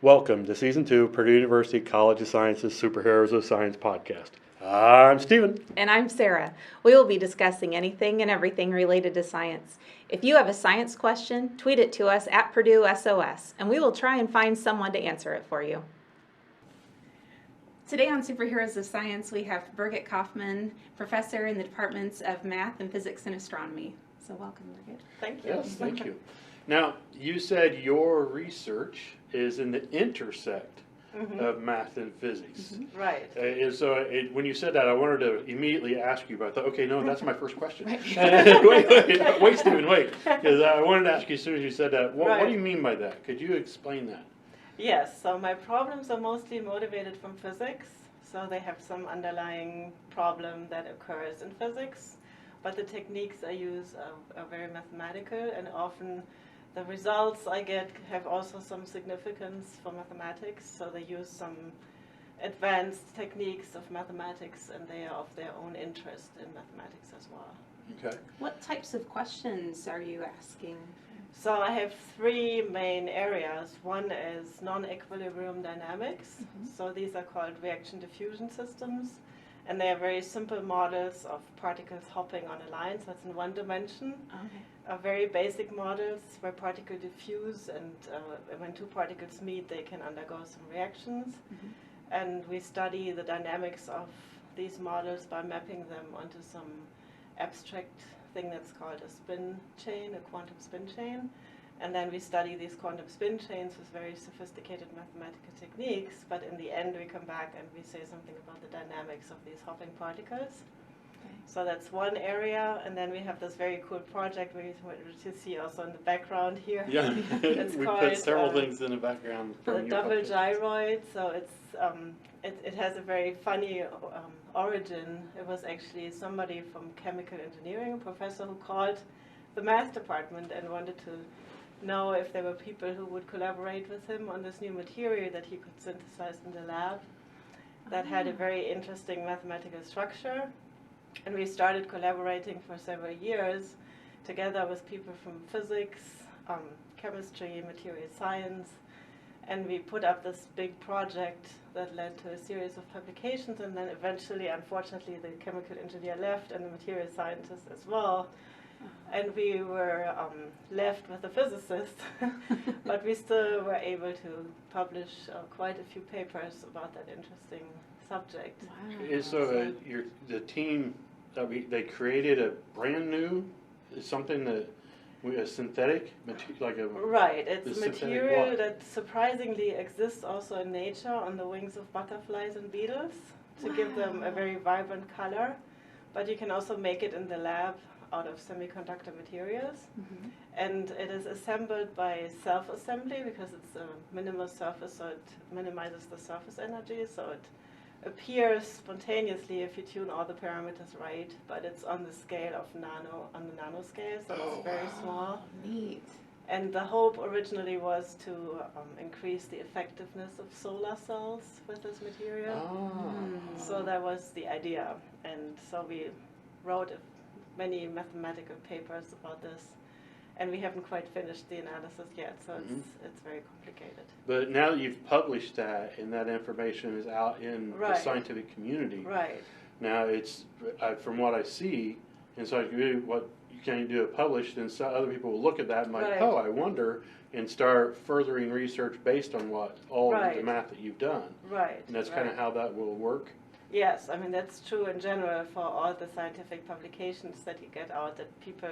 Welcome to Season 2 Purdue University College of Sciences Superheroes of Science podcast. I'm Stephen. And I'm Sarah. We will be discussing anything and everything related to science. If you have a science question, tweet it to us at Purdue SOS, and we will try and find someone to answer it for you. Today on Superheroes of Science, we have Birgit Kaufmann, professor in the departments of math and physics and astronomy. So welcome, Birgit. Thank you. Yes, thank you. Now, you said your research is in the intersect of math and physics. Right. When you said that, I wanted to immediately ask you about that. Okay, no, that's my first question. Right. wait, Stephen, wait. Because I wanted to ask you as soon as you said that. What do you mean by that? Could you explain that? Yes, so my problems are mostly motivated from physics. So they have some underlying problem that occurs in physics. But the techniques I use are very mathematical, and often the results I get have also some significance for mathematics. So they use some advanced techniques of mathematics, and they are of their own interest in mathematics as well. Okay. What types of questions are you asking? So I have three main areas. One is non-equilibrium dynamics. So these are called reaction diffusion systems. And they are very simple models of particles hopping on a line, so it's in one dimension. Okay. Very basic models where particles diffuse, and when two particles meet, they can undergo some reactions. And we study the dynamics of these models by mapping them onto some abstract thing that's called a spin chain, a quantum spin chain. And then we study these quantum spin chains with very sophisticated mathematical techniques, but in the end we come back and we say something about the dynamics of these hopping particles. Okay. So that's one area, and then we have this very cool project which you see also in the background here. Yeah, it's we called, put several things in the background. The double gyroid, so it has a very funny origin. It was actually somebody from chemical engineering, a professor who called the math department and wanted to know if there were people who would collaborate with him on this new material that he could synthesize in the lab that had a very interesting mathematical structure. And we started collaborating for several years together with people from physics, chemistry, material science, and we put up this big project that led to a series of publications, and then eventually, unfortunately, the chemical engineer left and the material scientist as well. And we were left with a physicist, but we still were able to publish quite a few papers about that interesting subject. Wow. So the team, they created a brand new, something that, a synthetic, like a... Right, it's a material that surprisingly exists also in nature on the wings of butterflies and beetles to give them a very vibrant color, but you can also make it in the lab out of semiconductor materials. And it is assembled by self-assembly because it's a minimal surface, so it minimizes the surface energy, so it appears spontaneously if you tune all the parameters right, but it's on the scale of on the nanoscale, so it's very small. Neat. And the hope originally was to increase the effectiveness of solar cells with this material. So that was the idea, and so we wrote many mathematical papers about this, and we haven't quite finished the analysis yet, so it's very complicated. But now that you've published that, and that information is out in the scientific community. Right. Now it's, from what I see, in scientific community, what you can do it published, and so other people will look at that and like, oh, I wonder, and start furthering research based on what all of the math that you've done. Right. And that's kind of how that will work. Yes, I mean that's true in general for all the scientific publications that you get out, that people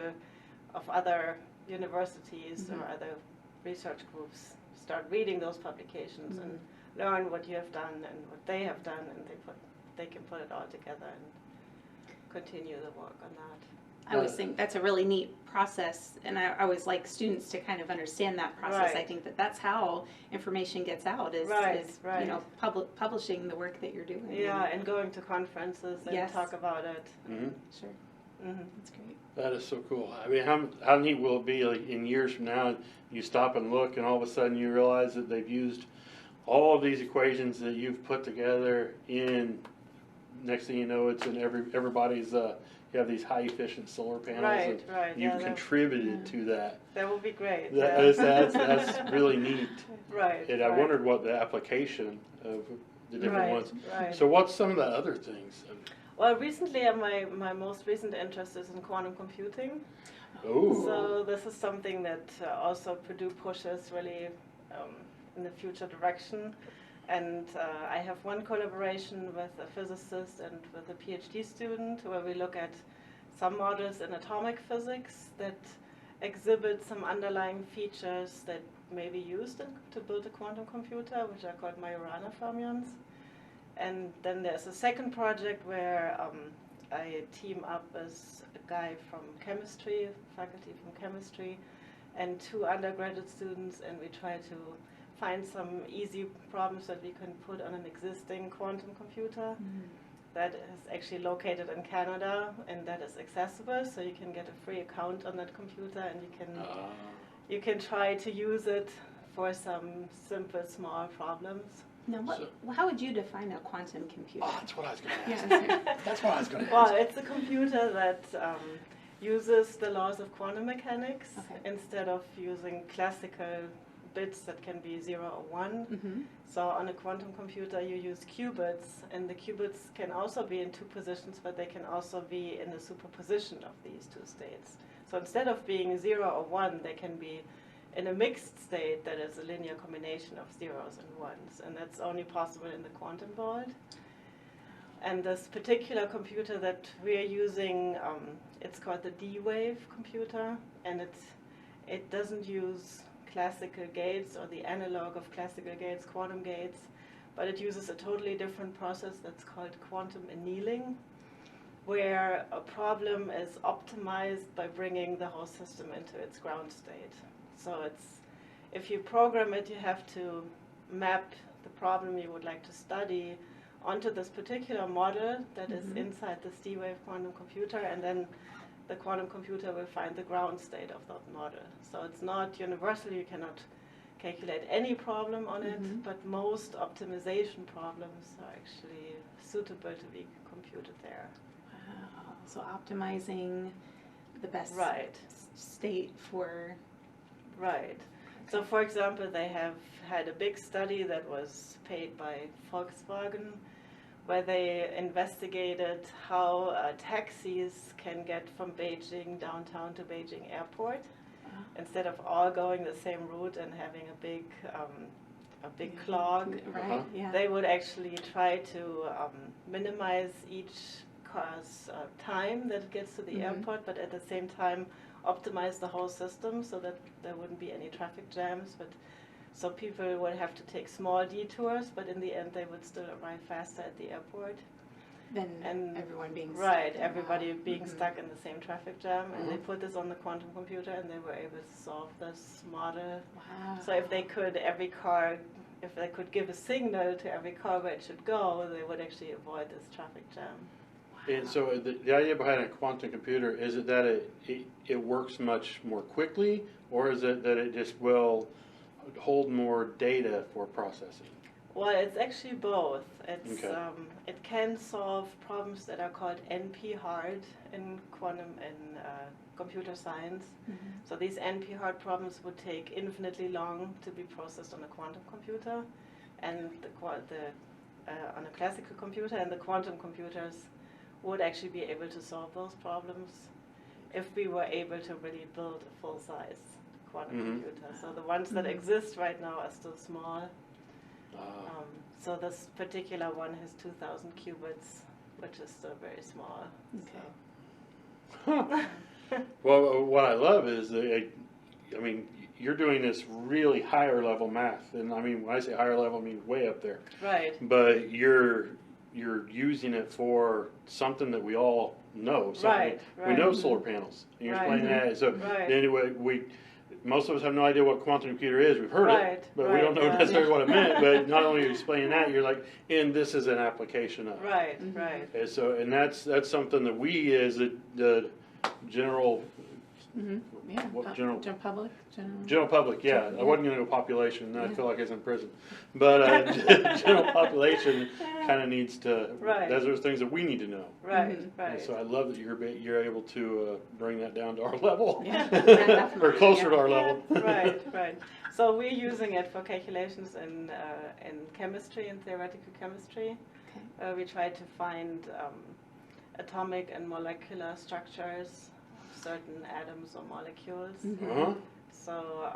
of other universities or other research groups start reading those publications and learn what you have done and what they have done, and they can put it all together and continue the work on that. I always think that's a really neat process, and I always like students to kind of understand that process. I think that's how information gets out, is you know, publishing the work that you're doing. Yeah, and going to conferences and talk about it. Sure. That's great. That is so cool. I mean, how neat will it be, like, in years from now, you stop and look, and all of a sudden you realize that they've used all of these equations that you've put together in, next thing you know, it's in everybody's you have these high efficient solar panels, Right, and right, you've yeah, contributed to that. That would be great. That's really neat. Right. And I wondered what the application of the different ones. Right. So what's some of the other things? Well, recently my most recent interest is in quantum computing. Oh. So this is something that also Purdue pushes really in the future direction. And I have one collaboration with a physicist and with a PhD student where we look at some models in atomic physics that exhibit some underlying features that may be used to build a quantum computer, which are called Majorana fermions. And then there's a second project where I team up with a guy from chemistry, faculty from chemistry, and 2 undergraduate students, and we try to find some easy problems that we can put on an existing quantum computer that is actually located in Canada and that is accessible, so you can get a free account on that computer and you can try to use it for some simple small problems. Now, how would you define a quantum computer? Oh, that's what I was going to ask. Yeah, That's what I was going to Well, ask. it's a computer that uses the laws of quantum mechanics instead of using classical bits that can be 0 or 1. So on a quantum computer you use qubits, and the qubits can also be in 2 positions, but they can also be in a superposition of these 2 states. So instead of being 0 or 1, they can be in a mixed state that is a linear combination of zeros and ones, and that's only possible in the quantum world. And this particular computer that we are using, it's called the D-Wave computer, and it doesn't use classical gates or the analog of classical gates, quantum gates, but it uses a totally different process that's called quantum annealing, where a problem is optimized by bringing the whole system into its ground state. So if you program it, you have to map the problem you would like to study onto this particular model that is inside this D-Wave quantum computer, and then the quantum computer will find the ground state of that model. So it's not universal, you cannot calculate any problem on it, but most optimization problems are actually suitable to be computed there. Wow. So optimizing the best state for... Right. So for example, they have had a big study that was paid by Volkswagen, where they investigated how taxis can get from Beijing downtown to Beijing airport. Instead of all going the same route and having a big clog, they would actually try to minimize each car's time that it gets to the airport, but at the same time optimize the whole system so that there wouldn't be any traffic jams. So people would have to take small detours, but in the end they would still arrive faster at the airport. Than everyone being stuck. Everybody being stuck in the same traffic jam, and they put this on the quantum computer and they were able to solve this model. Wow. So if they could give a signal to every car where it should go, they would actually avoid this traffic jam. And so the idea behind a quantum computer, is it that it works much more quickly, or is it that it just will hold more data for processing? Well, it's actually both. It can solve problems that are called NP-hard in quantum and computer science. So these NP-hard problems would take infinitely long to be processed on a quantum computer, and on a classical computer, and the quantum computers would actually be able to solve those problems if we were able to really build a full-size quantum computer. So the ones that exist right now are still small. So this particular one has 2,000 qubits, which is still very small. Okay. Well, what I love is you're doing this really higher level math, and when I say higher level, I mean way up there. Right. But you're using it for something that we all know. Right. We know solar panels. And you're explaining that. So anyway, most of us have no idea what quantum computer is. We've heard it, but we don't know necessarily what it meant. But not only are you explaining that, you're like, and this is an application of. Right. And so, and that's something that we as the general Yeah, general public? General public, yeah. I wasn't going to go population, then I feel like I was in prison. But general population kind of needs to, those are things that we need to know. Right, And so I love that you're able to bring that down to our level, Yeah, or closer to our level. Right. So we're using it for calculations in chemistry, in theoretical chemistry. Okay. We try to find atomic and molecular structures of certain atoms or molecules. So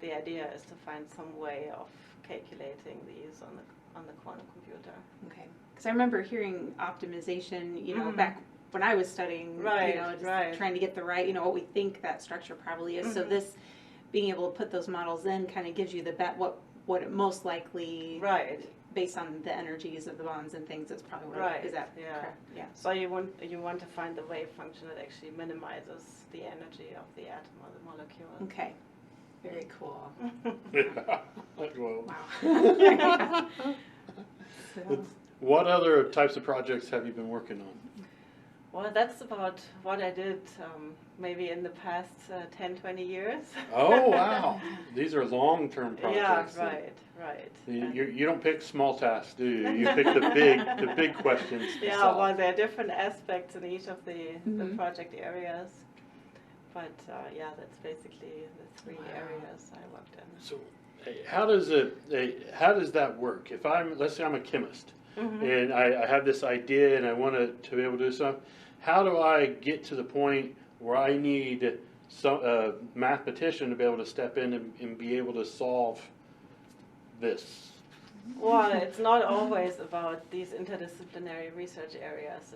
the idea is to find some way of calculating these on the quantum computer. Okay. Because I remember hearing optimization, you know, back when I was studying, you know, just trying to get the right, you know, what we think that structure probably is. So this, being able to put those models in, kind of gives you the bet what it most likely, based on the energies of the bonds and things, it's probably is that correct? Yeah. So you want to find the wave function that actually minimizes the energy of the atom or the molecule. Okay. Very cool. Wow. So. What other types of projects have you been working on? Well, that's about what I did maybe in the past 10, 20 years. Oh, wow. These are long-term projects. Yeah, right. You don't pick small tasks, do you? You pick the big questions to solve. Well, there are different aspects in each of the project areas. But yeah, that's basically the three areas I worked in. So how does that work? If let's say I'm a chemist, and I have this idea and I want to be able to do something, how do I get to the point where I need a mathematician to be able to step in and be able to solve this? Well, it's not always about these interdisciplinary research areas.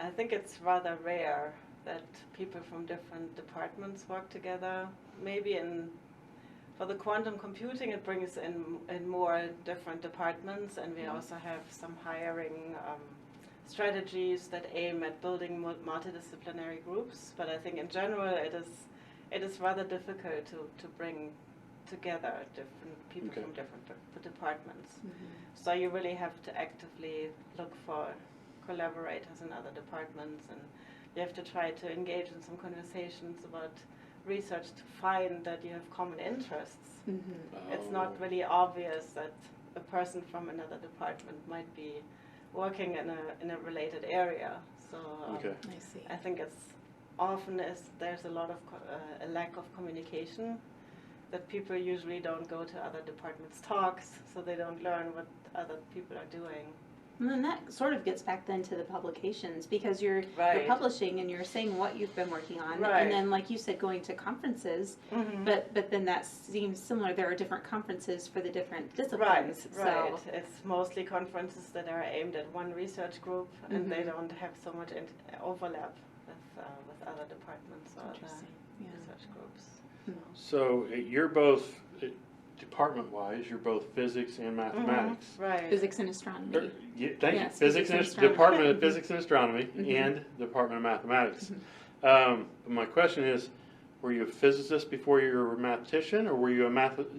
I think it's rather rare that people from different departments work together. Maybe for the quantum computing, it brings in more different departments, and we also have some hiring strategies that aim at building multidisciplinary groups. But I think in general, it is rather difficult to bring together different people from different departments. So you really have to actively look for collaborators in other departments, and you have to try to engage in some conversations about research to find that you have common interests. It's not really obvious that a person from another department might be working in a related area. So I see. I think there's a lot of a lack of communication, that people usually don't go to other departments' talks, so they don't learn what other people are doing. And then that sort of gets back then to the publications, because you're publishing and you're saying what you've been working on, and then, like you said, going to conferences. But then that seems similar. There are different conferences for the different disciplines. Right. It's mostly conferences that are aimed at one research group, and they don't have so much overlap with other departments or other research groups. So you're both, department-wise, you're both physics and mathematics. Right. Physics and astronomy. Thank you. Physics and Department of Physics and Astronomy and Department of Mathematics. My question is, were you a physicist before you were a mathematician, or were you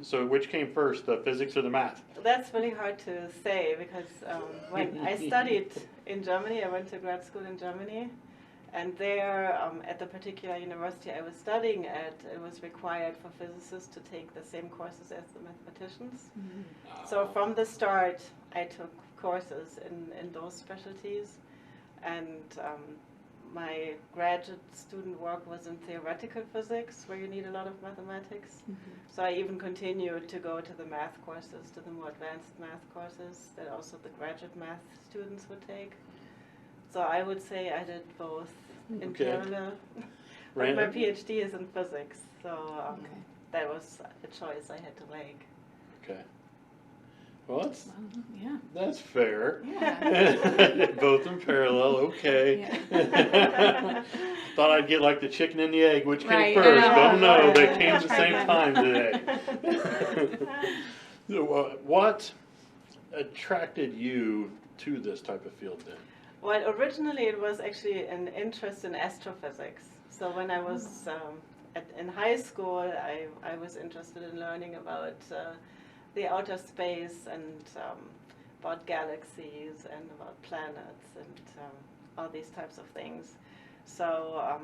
so which came first, the physics or the math? That's really hard to say, because when I studied in Germany, I went to grad school in Germany. And there, at the particular university I was studying at, it was required for physicists to take the same courses as the mathematicians. So from the start, I took courses in those specialties. And my graduate student work was in theoretical physics, where you need a lot of mathematics. So I even continued to go to the math courses, to the more advanced math courses that also the graduate math students would take. So I would say I did both in parallel. But my PhD is in physics, so that was a choice I had to make. Okay. Well, that's fair. Yeah. Both in parallel, okay. Thought I'd get like the chicken and the egg, which came first. Oh no, they came at the same time today. What attracted you to this type of field then? Well, originally it was actually an interest in astrophysics. So when I was in high school, I was interested in learning about the outer space and about galaxies and about planets and all these types of things. So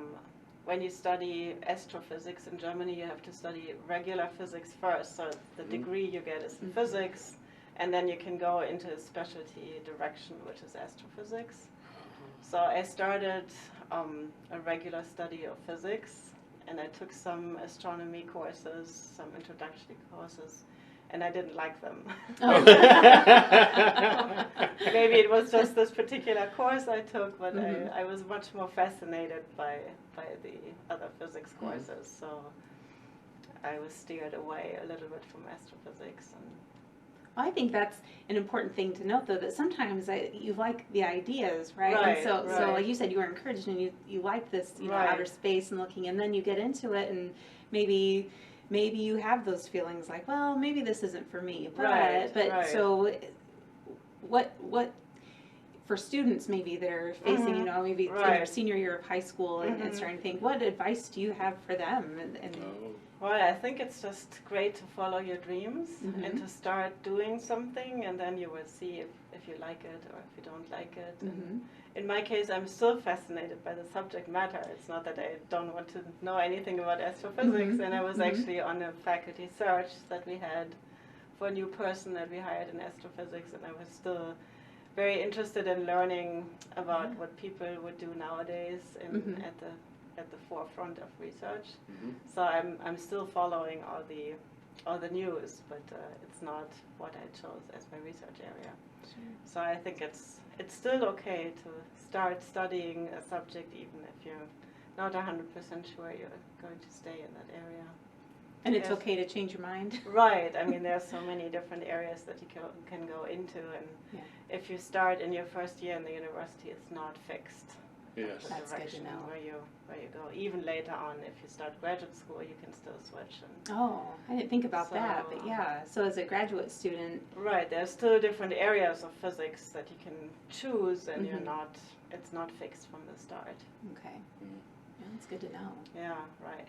when you study astrophysics in Germany, you have to study regular physics first. So the degree you get is in physics, and then you can go into a specialty direction, which is astrophysics. So I started a regular study of physics, and I took some astronomy courses, some introductory courses, and I didn't like them. Maybe it was just this particular course I took, but I was much more fascinated by the other physics courses. So I was steered away a little bit from astrophysics. I think that's an important thing to note, though, that sometimes you like the ideas, right? And so like you said, you were encouraged and you like this, outer space and looking, and then you get into it, and maybe you have those feelings like, well, maybe this isn't for me. But so what for students maybe that are facing, maybe in their senior year of high school and starting to think, what advice do you have for them? Well, I think it's just great to follow your dreams and to start doing something, and then you will see if you like it or if you don't like it. In my case, I'm still fascinated by the subject matter. It's not that I don't want to know anything about astrophysics, and I was actually on a faculty search that we had for a new person that we hired in astrophysics, and I was still very interested in learning about what people would do nowadays at the forefront of research. So I'm still following all the news, but it's not what I chose as my research area. So I think it's still okay to start studying a subject even if you're not 100% sure you're going to stay in that area. And it's okay to change your mind? Right. I mean, there's so many different areas that you can go into, and if you start in your first year in the university, it's not fixed. Yes. That's good to know. Where you go. Even later on, if you start graduate school, you can still switch. I didn't think about that, but yeah. So as a graduate student, right, there's still different areas of physics that you can choose, and it's not fixed from the start. Okay, yeah, that's good to know. Yeah, right.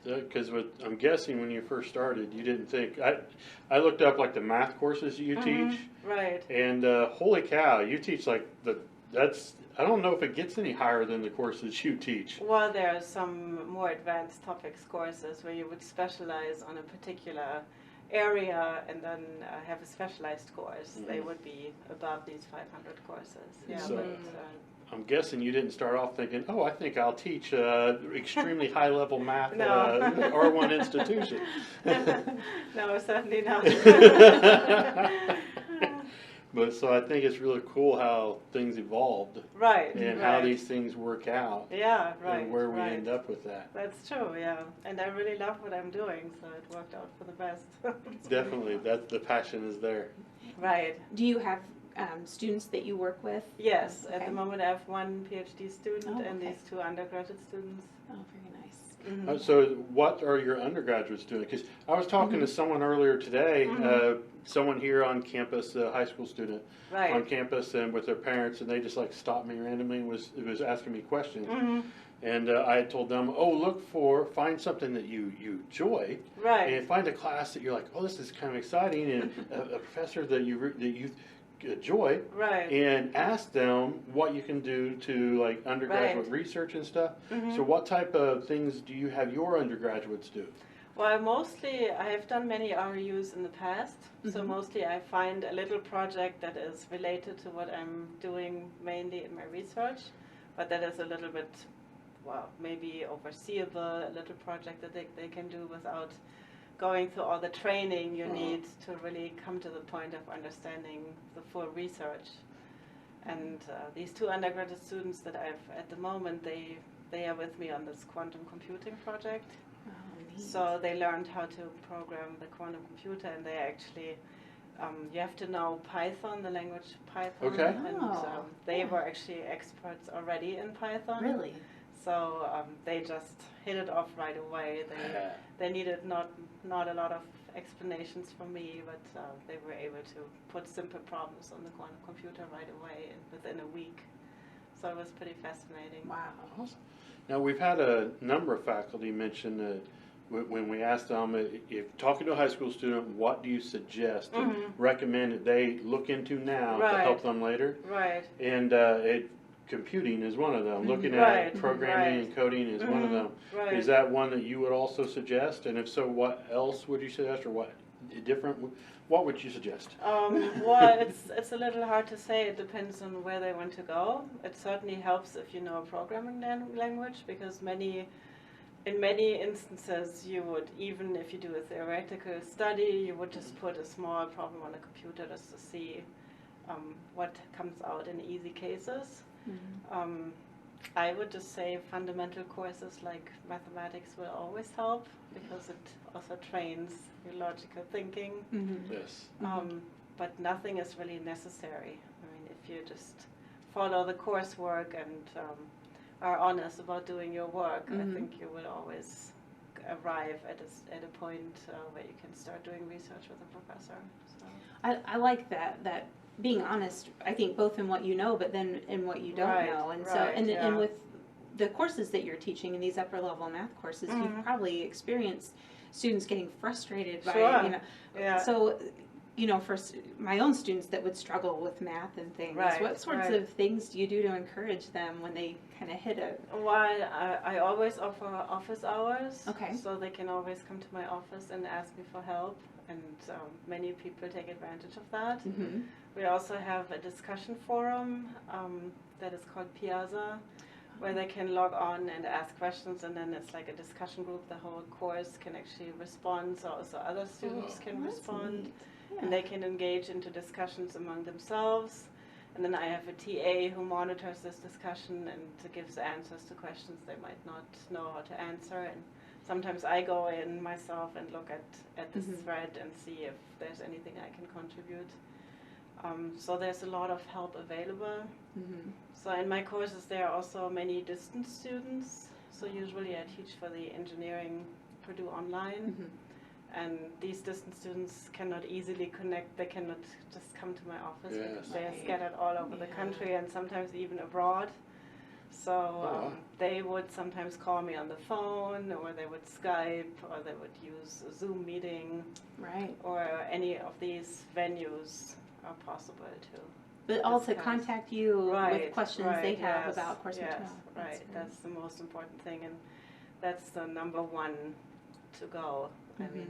Because I'm guessing when you first started, you didn't think. I looked up like the math courses you teach. Right. And holy cow, you teach like that's. I don't know if it gets any higher than the courses you teach. Well, there are some more advanced topics courses where you would specialize on a particular area and then have a specialized course. They would be above these 500 courses. Yeah, So, but, I'm guessing you didn't start off thinking, oh, I think I'll teach extremely high-level math at R1 institution. No, certainly not. But so I think it's really cool how things evolved. Right. And how these things work out. Yeah, right. And where we end up with that. That's true, yeah. And I really love what I'm doing, so it worked out for the best. Definitely. The passion is there. Right. Do you have students that you work with? Yes. Okay. At the moment I have one PhD student and these 2 undergraduate students. Oh, very nice. So what are your undergraduates doing? Because I was talking to someone earlier today, someone here on campus, a high school student on campus, and with their parents, and they just like stopped me randomly and was asking me questions. And I had told them, find something that you enjoy, and find a class that you're like, oh, this is kind of exciting, and a professor that you enjoy, and ask them what you can do to like undergraduate research and stuff. So what type of things do you have your undergraduates do? Well, mostly I have done many RUs in the past, so mostly I find a little project that is related to what I'm doing mainly in my research, but that is a little bit, maybe overseeable, a little project that they can do without going through all the training you need to really come to the point of understanding the full research. And these 2 undergraduate students that I've at the moment, they are with me on this quantum computing project. So they learned how to program the quantum computer, and they actually, you have to know Python, the language Python. Okay. And they were actually experts already in Python. Really? So they just hit it off right away. They needed not a lot of explanations from me, but they were able to put simple problems on the quantum computer right away within a week. So it was pretty fascinating. Wow. Awesome. Now we've had a number of faculty mention that when we asked them, if talking to a high school student, what do you suggest and recommend that they look into now to help them later? Right. And it computing is one of them. Looking at programming and coding is one of them. Right. Is that one that you would also suggest? And if so, what else would you suggest, or what would you suggest? Well, it's a little hard to say. It depends on where they want to go. It certainly helps if you know a programming language, because in many instances you would, even if you do a theoretical study, you would just put a small problem on a computer just to see what comes out in easy cases. I would just say fundamental courses like mathematics will always help, because it also trains your logical thinking. Yes. But nothing is really necessary. I mean, if you just follow the coursework and are honest about doing your work, I think you will always arrive at a point where you can start doing research with a professor. So. I like that being honest, I think, both in what you know, but then in what you don't know. And so, and with the courses that you're teaching in these upper level math courses, you've probably experienced students getting frustrated by, so, for my own students that would struggle with math and things, what sorts of things do you do to encourage them when they kind of hit a... Well, I always offer office hours, okay, so they can always come to my office and ask me for help, and many people take advantage of that. We also have a discussion forum that is called Piazza, where they can log on and ask questions, and then it's like a discussion group. The whole course can actually respond, so also other students can respond, and they can engage into discussions among themselves. And then I have a TA who monitors this discussion and gives answers to questions they might not know how to answer. And sometimes I go in myself and look at this thread and see if there's anything I can contribute. So there's a lot of help available. So in my courses there are also many distance students. So usually I teach for the engineering Purdue Online. And these distance students cannot easily connect. They cannot just come to my office because they are scattered all over the country and sometimes even abroad. So they would sometimes call me on the phone, or they would Skype, or they would use a Zoom meeting, or any of these venues are possible too. But also contact you with questions they have about course material. That's the most important thing, and that's the number one to go. I mean,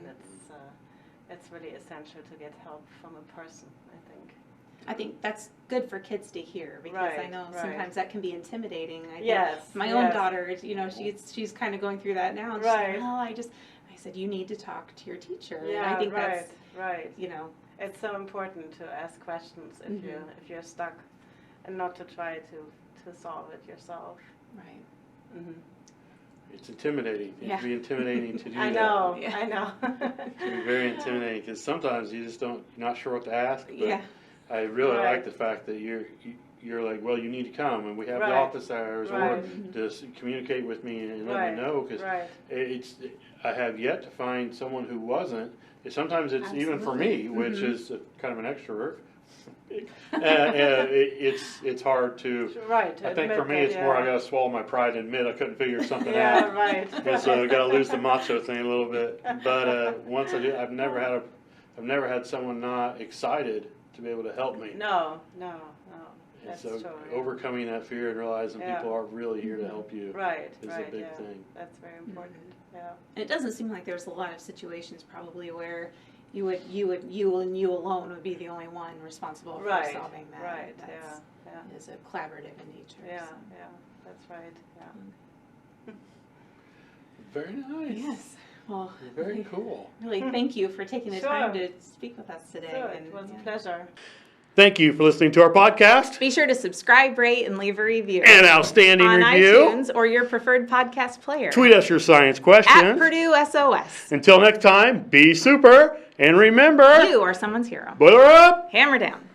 it's really essential to get help from a person, I think that's good for kids to hear, because I know sometimes that can be intimidating. My own daughter, she's kind of going through that now. And she's like, I said, you need to talk to your teacher. And I think that's it's so important to ask questions if you're stuck, and not to try to solve it yourself. It's intimidating. It can be intimidating to do that. I know. It can be very intimidating, because sometimes you're not sure what to ask. But I really like the fact that you're like, well, you need to come, and we have the office hours, or just communicate with me and let me know, because I have yet to find someone who wasn't. Sometimes it's even for me, which is kind of an extrovert. It's hard to. I think for me, it's more I got to swallow my pride and admit I couldn't figure something out. And so I got to lose the macho thing a little bit. But once I do, I've never had someone not excited to be able to help me. No. That's so true, overcoming that fear and realizing people are really here to help you is a big thing. That's very important. And it doesn't seem like there's a lot of situations probably where you and you alone would be the only one responsible for solving that. That is a collaborative in nature. That's right. Very nice. Yes. Well, very cool. Really, thank you for taking the time to speak with us today. It was a pleasure. Thank you for listening to our podcast. Be sure to subscribe, rate, and leave a review. An outstanding on review. On iTunes or your preferred podcast player. Tweet us your science questions. At Purdue SOS. Until next time, be super, and remember... You are someone's hero. Boiler up. Hammer down.